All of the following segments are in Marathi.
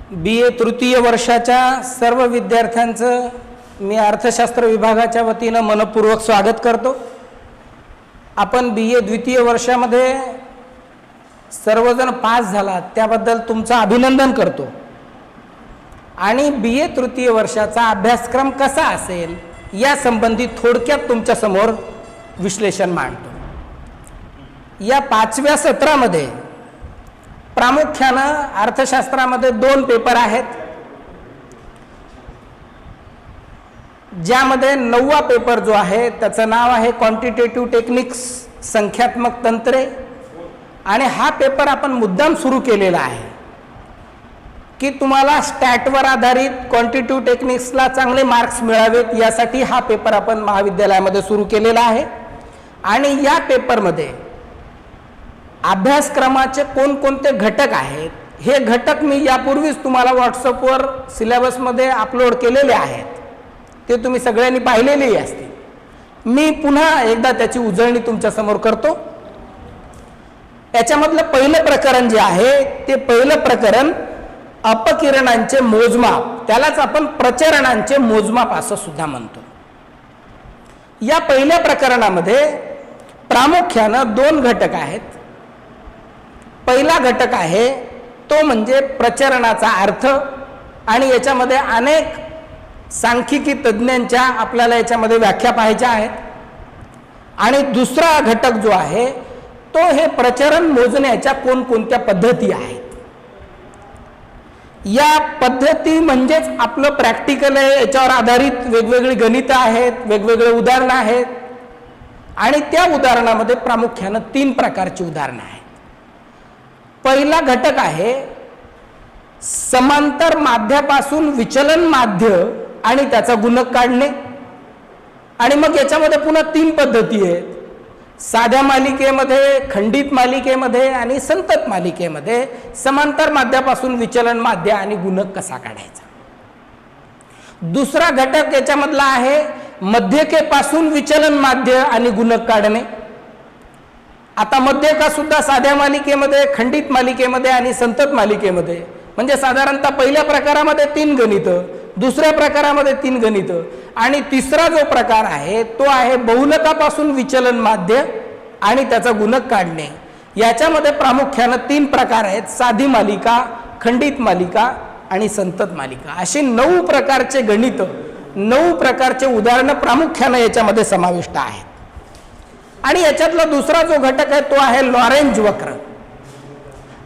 BA तृतीय वर्षाच्या सर्व विद्यार्थ्यांचं मी अर्थशास्त्र विभागाच्या वतीनं मनपूर्वक स्वागत करतो। आपण BA द्वितीय वर्षामध्ये सर्वजण पास झालात त्याबद्दल तुमचं अभिनंदन करतो आणि BA तृतीय वर्षाचा अभ्यासक्रम कसा असेल या संबंधी थोडक्यात तुमच्या समोर विश्लेषण मांडतो। या 5व्या सत्रामध्ये प्रामुख्याने अर्थशास्त्रामध्ये 2 पेपर आहेत, ज्यामध्ये 9वा पेपर जो आहे त्याचं नाव आहे क्वांटिटेटिव्ह टेक्निक्स, संख्यात्मक तंत्रे। आणि हा पेपर आपण मुद्दाम सुरू केलेला आहे की तुम्हाला स्टॅटवर आधारित क्वांटिटेटिव्ह टेक्निक्सला चांगले मार्क्स मिळावेत यासाठी हा पेपर आपण महाविद्यालयामध्ये सुरू केलेला आहे। आणि या पेपरमध्ये अभ्यासक्रमाचे कोणकोणते घटक आहेत हे घटक मी यापूर्वीच तुम्हाला व्हॉट्सअपवर सिलेबसमध्ये अपलोड केलेले आहेत, ते तुम्ही सगळ्यांनी पाहिलेलेही असतील। मी पुन्हा एकदा त्याची उजळणी तुमच्या समोर करतो। याच्यामधलं पहिलं प्रकरण जे आहे ते पहिलं प्रकरण अपकिरणांचे मोजमाप, त्यालाच आपण प्रचरणांचे मोजमाप असं सुद्धा म्हणतो। या पहिल्या प्रकरणामध्ये प्रामुख्यानं 2 घटक आहेत। पहिला घटक आहे तो म्हणजे प्रचरणाचा अर्थ, आणि याच्यामध्ये अनेक सांख्यिकी तज्ञांच्या आपल्याला याच्यामध्ये व्याख्या पाहायच्या आहेत। आणि दुसरा घटक जो आहे तो हे प्रचरण मोजण्याच्या कोणकोणत्या पद्धती आहेत। या पद्धती म्हणजेच आपलं प्रॅक्टिकल आहे, याच्यावर आधारित वेगवेगळी गणितं आहेत, वेगवेगळे उदाहरणं आहेत। आणि त्या उदाहरणामध्ये प्रामुख्याने 3 प्रकारची उदाहरणं आहेत। पहिला घटक आहे समांतर माध्यापासून विचलन माध्य आणि त्याचा गुणक काढणे। आणि मग याच्यामध्ये पुन्हा 3 पद्धती आहेत, साध्या मालिकेमध्ये, खंडित मालिकेमध्ये आणि संतत मालिकेमध्ये समांतर माध्यापासून विचलन माध्य आणि गुणक कसा काढायचा। दुसरा घटक याच्यामधला आहे मध्यकेपासून विचलन माध्य आणि गुणक काढणे। आता मध्यका सुद्धा साध्या मालिकेमध्ये, खंडित मालिकेमध्ये आणि संतत मालिकेमध्ये, म्हणजे साधारणतः पहिल्या प्रकारामध्ये 3 गणितं, दुसऱ्या प्रकारामध्ये 3 गणितं, आणि तिसरा जो प्रकार आहे तो आहे बहुलकापासून विचलन माध्य आणि त्याचा गुणक काढणे। याच्यामध्ये प्रामुख्याने 3 प्रकार आहेत, साधी मालिका, खंडित मालिका आणि संतत मालिका। असे 9 प्रकारचे गणित, 9 प्रकारचे उदाहरणं प्रामुख्याने याच्यामध्ये समाविष्ट आहेत। आणि याच्यातला दुसरा जो घटक आहे तो आहे लॉरेंज वक्र,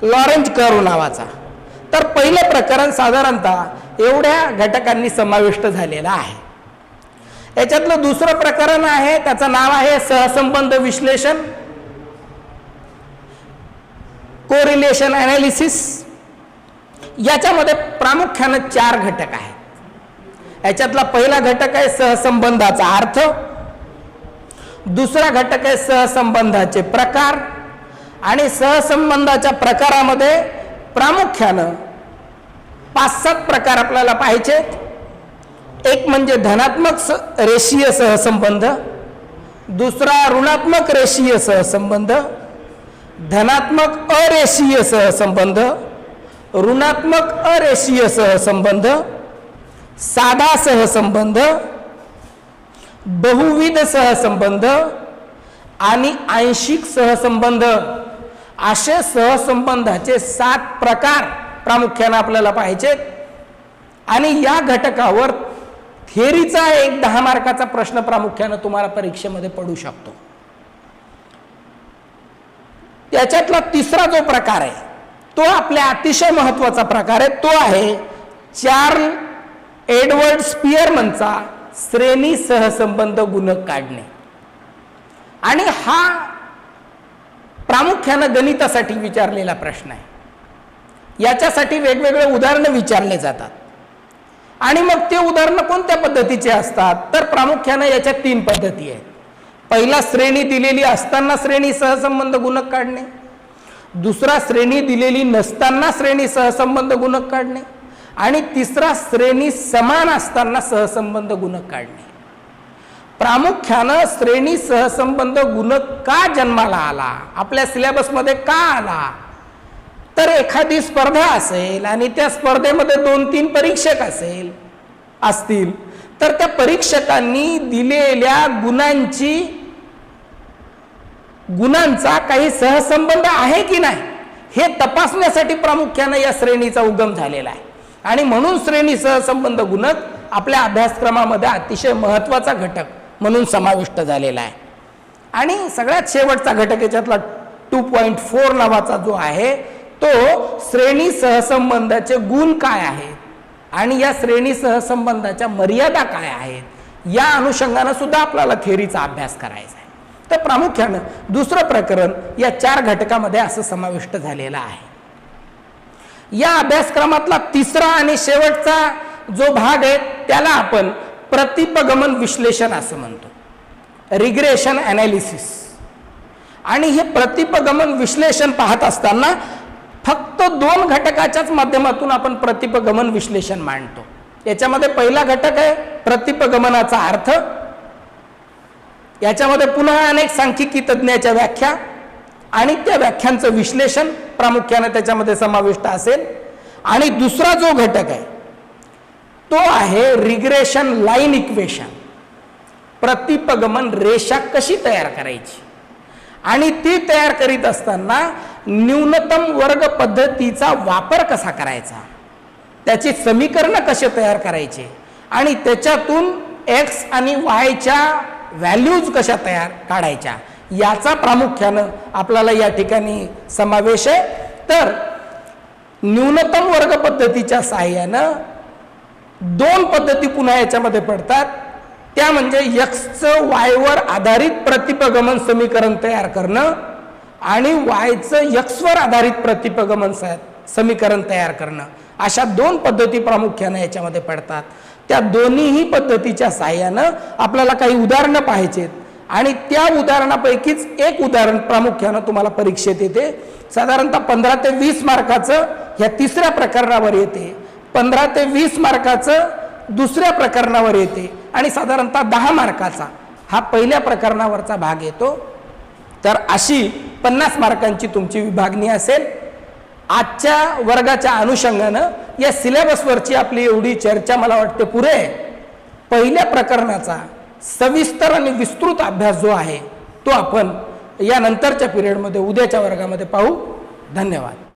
लॉरेंज कर्व नावाचा। तर पहिलं प्रकरण साधारणतः एवढ्या घटकांनी समाविष्ट झालेलं आहे। याच्यातलं दुसरं प्रकरण आहे त्याचं नाव आहे सहसंबंध विश्लेषण, कोरिलेशन ॲनालिसिस। याच्यामध्ये प्रामुख्याने 4 घटक आहेत। याच्यातला पहिला घटक आहे सहसंबंधाचा अर्थ, दुसरा घटक आहे सहसंबंधाचे प्रकार, आणि सहसंबंधाच्या प्रकारामध्ये प्रामुख्याने 5-7 प्रकार आपल्याला पाहिजे। एक म्हणजे धनात्मक रेषीय सहसंबंध, दुसरा ऋणात्मक रेषीय सहसंबंध, धनात्मक अरेषीय सहसंबंध, ऋणात्मक अरेषीय सहसंबंध, साधा सहसंबंध, बहुविध सहसंबंध आणि आंशिक सहसंबंध। असे सहसंबंधाचे 7 प्रकार प्रामुख्याने आपल्याला पाहिजेत। आणि या घटकावर थिअरीचा एक 10 मार्काचा प्रश्न प्रामुख्याने तुम्हाला परीक्षेमध्ये पडू शकतो। त्याच्यातला तिसरा जो प्रकार आहे तो आपल्या अतिशय महत्त्वाचा प्रकार आहे, तो आहे चार्ल्स एडवर्ड स्पियरमनचा श्रेणी सहसंबंध गुणक काढणे। आणि हा प्रामुख्याने गणितासाठी विचारलेला प्रश्न आहे। याच्यासाठी वेगवेगळे उदाहरणं विचारले जातात, आणि मग ते उदाहरणं कोणत्या पद्धतीचे असतात तर प्रामुख्याने याच्या 3 पद्धती आहेत। पहिला श्रेणी दिलेली असताना श्रेणी सहसंबंध गुणक काढणे, दुसरा श्रेणी दिलेली नसताना श्रेणी सहसंबंध गुणक काढणे, आणि तिसरा श्रेणी समान असताना सहसंबंध गुणक काढणे। प्रामुख्याने श्रेणी सहसंबंध गुणक का जन्माला आला, आपल्या सिलेबसमध्ये का आला, तर एखादी स्पर्धा असेल आणि त्या स्पर्धेमध्ये 2-3 परीक्षक असतील तर त्या परीक्षकांनी दिलेल्या गुणांचा काही सहसंबंध आहे की नाही हे तपासण्यासाठी प्रामुख्याने या श्रेणीचा उगम झालेला आहे. आणि म्हणून श्रेणी सहसंबंध गुणक आपल्या अभ्यासक्रमामध्ये अतिशय महत्त्वाचा घटक म्हणून समाविष्ट झालेला आहे. आणि सगळ्यात शेवटचा घटक याच्यातला 2.4 नावाचा जो आहे तो श्रेणी सहसंबंधाचे गुण काय आहेत आणि या श्रेणी सहसंबंधाच्या मर्यादा काय आहेत या अनुषंगाने सुद्धा आपल्याला थिअरीचा अभ्यास करायचा आहे. तर प्रामुख्यानं दुसरं प्रकरण या 4 घटकामध्ये असं समाविष्ट झालेलं आहे. या अभ्यासक्रमातला तिसरा आणि शेवटचा जो भाग आहे त्याला आपण प्रतिपगमन विश्लेषण असं म्हणतो, रिग्रेशन ॲनालिसिस. आणि हे प्रतिपगमन विश्लेषण पाहत असताना फक्त 2 घटकाच्याच माध्यमातून आपण प्रतिपगमन विश्लेषण मांडतो. याच्यामध्ये पहिला घटक आहे प्रतिपगमनाचा अर्थ. याच्यामध्ये पुन्हा अनेक सांख्यिकी तज्ञाच्या व्याख्या आणि त्या व्याख्यांचं विश्लेषण प्रामुख्याने त्याच्यामध्ये समाविष्ट असेल. आणि दुसरा जो घटक आहे तो आहे रिग्रेशन लाईन इक्वेशन, प्रतिपगमन रेषा कशी तयार करायची आणि ती तयार करीत असताना न्यूनतम वर्ग पद्धतीचा वापर कसा करायचा, त्याची समीकरणं कसे तयार करायचे आणि त्याच्यातून एक्स आणि वायच्या व्हॅल्यूज कशा काढायच्या याचा प्रामुख्यानं आपल्याला या ठिकाणी समावेश आहे. तर न्यूनतम वर्ग पद्धतीच्या सहाय्यानं 2 पद्धती पुन्हा याच्यामध्ये पडतात. त्या म्हणजे एक्सचं वायवर आधारित प्रतिपगमन समीकरण तयार करणं आणि वायचं एक्सवर आधारित प्रतिपगमन समीकरण तयार करणं, अशा 2 पद्धती प्रामुख्याने याच्यामध्ये पडतात. त्या दोन्हीही पद्धतीच्या सहाय्यानं आपल्याला काही उदाहरणं पाहायचेत आणि त्या उदाहरणापैकीच एक उदाहरण प्रामुख्यानं तुम्हाला परीक्षेत येते. साधारणतः 15 ते 20 मार्काचं ह्या तिसऱ्या प्रकरणावर येते, 15 ते 20 मार्काचं दुसऱ्या प्रकरणावर येते आणि साधारणतः 10 मार्काचा हा पहिल्या प्रकरणावरचा भाग येतो. तर अशी 50 मार्कांची तुमची विभागणी असेल. आजच्या वर्गाच्या अनुषंगानं या सिलेबसवरची आपली एवढी चर्चा मला वाटते पुरे आहे. पहिल्या प्रकरणाचा सविस्तर आणि विस्तृत अभ्यास जो आहे तो आपण या नंतरच्या पिरियडमध्ये उद्याच्या वर्गामध्ये पाहू. धन्यवाद.